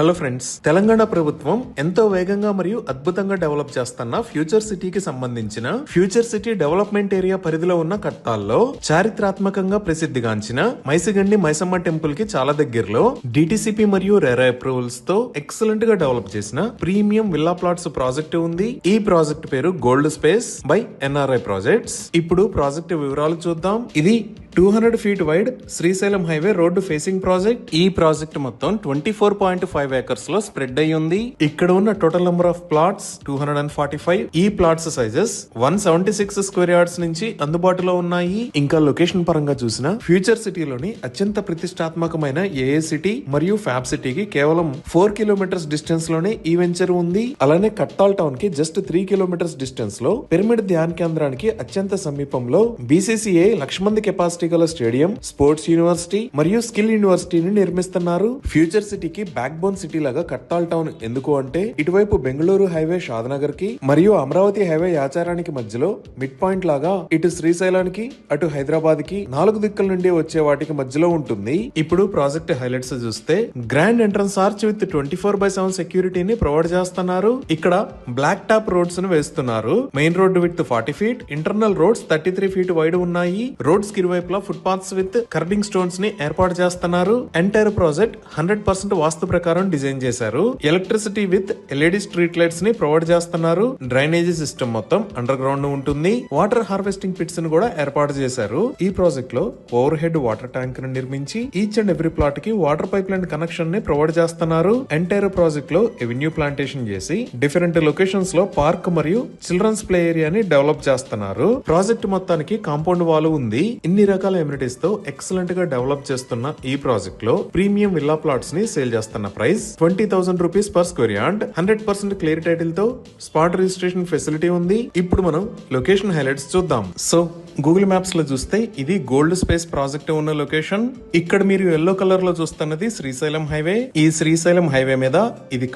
Hello friends, Telangana ప్రభుత్వం ఎంతో వేగంగా మరియు అద్భుతంగా డెవలప్ చేస్తున్న ఫ్యూచర్ సిటీకి సంబంధించిన ఫ్యూచర్ సిటీ డెవలప్మెంట్ ఏరియా పరిధిలో ఉన్న కట్టాల్లో చారిత్రాత్మకంగా ప్రసిద్ధిగాంచిన మైసిగండి మైసమ్మ టెంపుల్ కి చాలా దగ్గరలో డిటిసిపి మరియు రెరా అప్రూవల్స్ తో ఎక్సలెంట్ గా డెవలప్ చేసిన ప్రీమియం విల్లా ప్లాట్స్ ప్రాజెక్ట్ ఉంది. ఈ ప్రాజెక్ట్ పేరు gold space by NRI projects. ఇప్పుడు ప్రాజెక్ట్ వివరాలు చూద్దాం. ఇది 200 feet wide Srisailam highway road facing project. ఈ ప్రాజెక్ట్ మొత్తం 24.5 ఏకర్స్ లో స్ప్రెడ్ అయి ఉంది. ఇక్కడ ఉన్న టోటల్ నెంబర్ ఆఫ్ ప్లాట్స్ 245. ఈ ప్లాట్స్ సైజెస్ 176 స్క్వేర్ యార్డ్స్ నుంచి అందుబాటులో ఉన్నాయి. ఇంకా లొకేషన్ పరంగా చూసిన ఫ్యూచర్ సిటీలోని అత్యంత ప్రతిష్టాత్మకమైన ఏఏ సిటీ మరియు ఫ్యాబ్ సిటీకి కేవలం 4 కిలోమీటర్స్ డిస్టెన్స్ లోనే ఈ వెంచర్ ఉంది. అలానే కట్టాల్ టౌన్ కి జస్ట్ 3 కిలోమీటర్స్ డిస్టెన్స్ లో పిరమిడ్ ధ్యాన్ కేంద్రానికి అత్యంత సమీపంలో బీసీసీఐ 1,00,000 మంది కెపాసిటీ గల స్టేడియం, స్పోర్ట్స్ యూనివర్సిటీ మరియు స్కిల్ యూనివర్సిటీని నిర్మిస్తున్నారు. ఫ్యూచర్ సిటీకి బ్యాక్ బోన్ సిటీ లాగా కట్టాల్ టౌన్ ఎందుకు అంటే, ఇటువైపు బెంగళూరు హైవే షాద్నగర్ కి మరియు అమరావతి హైవే యాచారానికి మధ్యలో మిడ్ పాయింట్ లాగా ఇటు శ్రీశైలానికి అటు హైదరాబాద్ కి 4 దిక్కుల నుండి వచ్చే వాటికి మధ్యలో ఉంటుంది. ఇప్పుడు ప్రాజెక్ట్ హైలైట్స్ చూస్తే, గ్రాండ్ ఎంట్రన్స్ ఆర్చ్ విత్ 24/7 సెక్యూరిటీని ప్రొవైడ్ చేస్తున్నారు. ఇక్కడ బ్లాక్ టాప్ రోడ్స్ ను వేస్తున్నారు. Main road with 40 feet, internal roads 33 feet wide ఉన్నాయి. రోడ్స్ కి ఇరువైపు footpaths with kerbing stones ని ఏర్పాటు చేస్తున్నారు. ఎంటైర్ ప్రాజెక్ట్ 100% వాస్తు ప్రకారం డిజైన్ చేశారు. Electricity with LED street lights ని ప్రొవైడ్ చేస్తున్నారు. డ్రైనేజీ సిస్టమ్ మొత్తం అండర్ గ్రౌండ్ ఉంటుంది. వాటర్ హార్వెస్టింగ్ పిట్స్ ని కూడా ఏర్పాటు చేశారు. ఈ ప్రాజెక్ట్ లో ఓవర్ హెడ్ వాటర్ ట్యాంక్ ని నిర్మించి ఈచ్ అండ్ ఎవ్రీ ప్లాట్ కి వాటర్ పైప్ లైన్ కనెక్షన్ ని ప్రొవైడ్ చేస్తున్నారు. ఎంటైర్ ప్రాజెక్ట్ లో ఎవెన్యూ ప్లాంటేషన్ చేసి డిఫరెంట్ లొకేషన్స్ లో పార్క్ మరియు చిల్డ్రన్స్ ప్లే ఏరియాని డెవలప్ చేస్తున్నారు. ప్రాజెక్ట్ మొత్తానికి కాంపౌండ్ వాల్ ఉంది. ఇన్ని రకాల ఎమ్యూనిటీస్ తో ఎక్సలెంట్ గా డెవలప్ చేస్తున్న ఈ ప్రాజెక్ట్ లో ప్రీమియం విల్లా ప్లాట్స్ ని సేల్ చేస్తున్న price 20,000 rupees per square yard. 100% clear title తో స్పాట్ రిజిస్ట్రేషన్ ఫెసిలిటీ ఉంది. ఇప్పుడు మనం లొకేషన్ హైలైట్స్ చూద్దాం. సో గూగుల్ మ్యాప్స్ లో చూస్తే ఇది గోల్డ్ స్పేస్ ప్రాజెక్ట్ ఉన్న లొకేషన్. ఇక్కడ మీరు ఎల్లో కలర్ లో చూస్తున్నది శ్రీశైలం హైవే. ఈ శ్రీశైలం హైవే మీద ఇది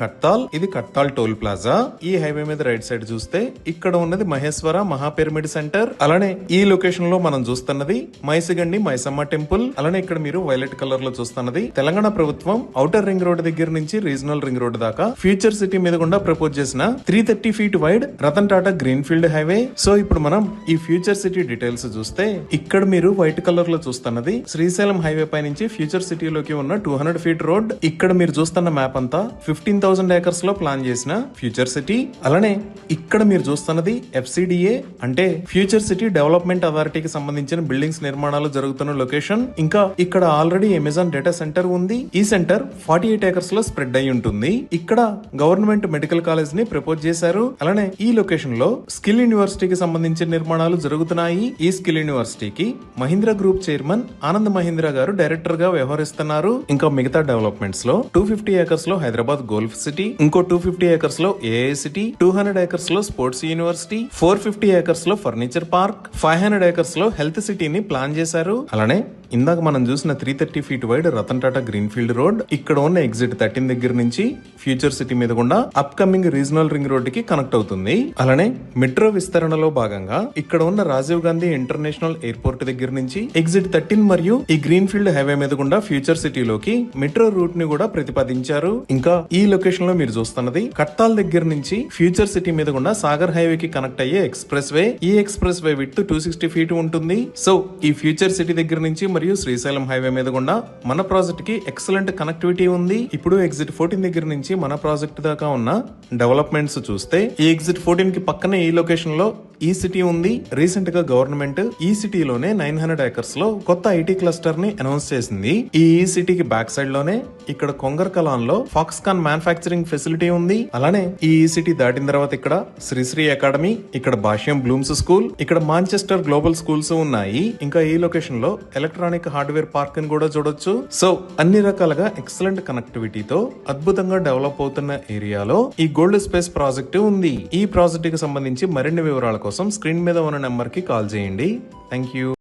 కట్టాల్ టోల్ ప్లాజా. ఈ హైవే మీద రైట్ సైడ్ చూస్తే ఇక్కడ ఉన్నది మహేశ్వర మహా పిరమిడ్ సెంటర్. అలానే ఈ లొకేషన్ లో మనం చూస్తున్నది మైసిగండి మైసమ్మ టెంపుల్. అలానే ఇక్కడ మీరు వైలెట్ కలర్ లో చూస్తున్నది తెలంగాణ ప్రభుత్వం ఔటర్ రింగ్ రోడ్ దగ్గర నుంచి రీజనల్ రింగ్ రోడ్ దాకా ఫ్యూచర్ సిటీ మీద గుండా ప్రపోజ్ చేసిన 330 feet wide Ratan Tata greenfield highway. So ఇప్పుడు మనం ఈ ఫ్యూచర్ సిటీ డీటెయిల్స్ చూస్తే, ఇక్కడ మీరు వైట్ కలర్ లో చూస్తున్నది శ్రీశైలం హైవే పై నుంచి ఫ్యూచర్ సిటీలోకి ఉన్న 200 feet రోడ్. ఇక్కడ మీరు చూస్తున్న మ్యాప్ అంతా 15,000 acres లో ప్లాన్ చేసిన ఫ్యూచర్ సిటీ. అలానే ఇక్కడ మీరు చూస్తున్నది FCDA అంటే ఫ్యూచర్ సిటీ డెవలప్మెంట్ అథారిటీకి సంబంధించిన బిల్డింగ్స్ నిర్మాణాలు జరుగుతున్న లొకేషన్. ఇంకా ఇక్కడ ఆల్రెడీ అమెజాన్ డేటా సెంటర్ ఉంది. ఈ సెంటర్ 48 acres లో స్ప్రెడ్ అయి ఉంటుంది. ఇక్కడ గవర్నమెంట్ మెడికల్ కాలేజ్ ని ప్రపోజ్ చేశారు. అలానే ఈ లొకేషన్ లో స్కిల్ యూనివర్సిటీకి సంబంధించిన నిర్మాణాలు జరుగుతున్నాయి. ఈ స్కిల్ యూనివర్సిటీకి మహీంద్రా గ్రూప్ చైర్మన్ ఆనంద్ మహీంద్రా గారు డైరెక్టర్ గా వ్యవహరిస్తున్నారు. ఇంకా మిగతా డెవలప్మెంట్స్ లో 250 acres లో హైదరాబాద్ గోల్ఫ్ సిటీ, ఇంకో 250 acres లో ఏఐ సిటీ, 200 acres లో స్పోర్ట్స్ యూనివర్సిటీ, 450 acres లో ఫర్నిచర్ పార్క్, 500 acres లో హెల్త్ సిటీని ప్లాన్ చేశారు. అలానే ఇందాక మనం చూసిన 330 feet wide Ratan Tata greenfield road ఇక్కడ ఉన్న ఎగ్జిట్ 13 దగ్గర నుంచి ఫ్యూచర్ సిటీ మీద గుండా up coming regional ring road కి కనెక్ట్ అవుతుంది. అలానే మెట్రో విస్తరణలో భాగంగా ఇక్కడ ఉన్న రాజీవ్ గాంధీ ఇంటర్నేషనల్ ఎయిర్పోర్ట్ దగ్గర నుంచి ఎగ్జిట్ 13 మరియు ఈ గ్రీన్ ఫీల్డ్ హైవే మీద గుండా ఫ్యూచర్ సిటీలోకి మెట్రో రూట్ ని కూడా ప్రతిపాదించారు. ఇంకా ఈ లొకేషన్ లో మీరు చూస్తున్నది కట్టాల్ దగ్గర నుంచి ఫ్యూచర్ సిటీ మీద గుండా సాగర్ హైవే కి కనెక్ట్ అయ్యే ఎక్స్ప్రెస్ వే. ఈ ఎక్స్ప్రెస్ వే విడ్త్ 260 feet ఉంటుంది. సో ఈ ఫ్యూచర్ సిటీ దగ్గర నుంచి మరియు శ్రీశైలం హైవే మీద గుండా మన ప్రాజెక్ట్ కి ఎక్సలెంట్ కనెక్టివిటీ ఉంది. ఇప్పుడు ఎగ్జిట్ 14 దగ్గర నుంచి మన ప్రాజెక్ట్ దాకా ఉన్న డెవలప్మెంట్స్ చూస్తే, ఈ ఎగ్జిట్ 14 కి పక్కనే ఈ లొకేషన్ లో ఈ సిటీ ఉంది. రీసెంట్ గా గవర్నమెంట్ ఈ సిటీలోనే 900 acres లో కొత్త ఐటీ క్లస్టర్ ని అనౌన్స్ చేసింది. ఈ సిటీకి బ్యాక్ సైడ్ లోనే ఇక్కడ కొంగర్ కలాన్ లో ఫాక్స్కాన్ మ్యానుఫ్యాక్చరింగ్ ఫెసిలిటీ ఉంది. అలానే ఈ సిటీ దాటిన తర్వాత ఇక్కడ శ్రీశ్రీ అకాడమీ, ఇక్కడ భాష్యం బ్లూమ్స్ స్కూల్, ఇక్కడ మాంచెస్టర్ గ్లోబల్ స్కూల్స్ ఉన్నాయి. ఇంకా ఈ లొకేషన్ లో ఎలక్ట్రానిక్ హార్డ్వేర్ పార్క్ ని కూడా చూడొచ్చు. సో అన్ని రకాలుగా ఎక్సలెంట్ కనెక్టివిటీతో అద్భుతంగా డెవలప్ అవుతున్న ఏరియాలో ఈ గోల్డ్ స్పేస్ ప్రాజెక్ట్ ఉంది. ఈ ప్రాజెక్ట్ కి సంబంధించి మరిన్ని వివరాల కోసం స్క్రీన్ మీద ఉన్న నెంబర్ కి కాల్ చేయండి. Thank you.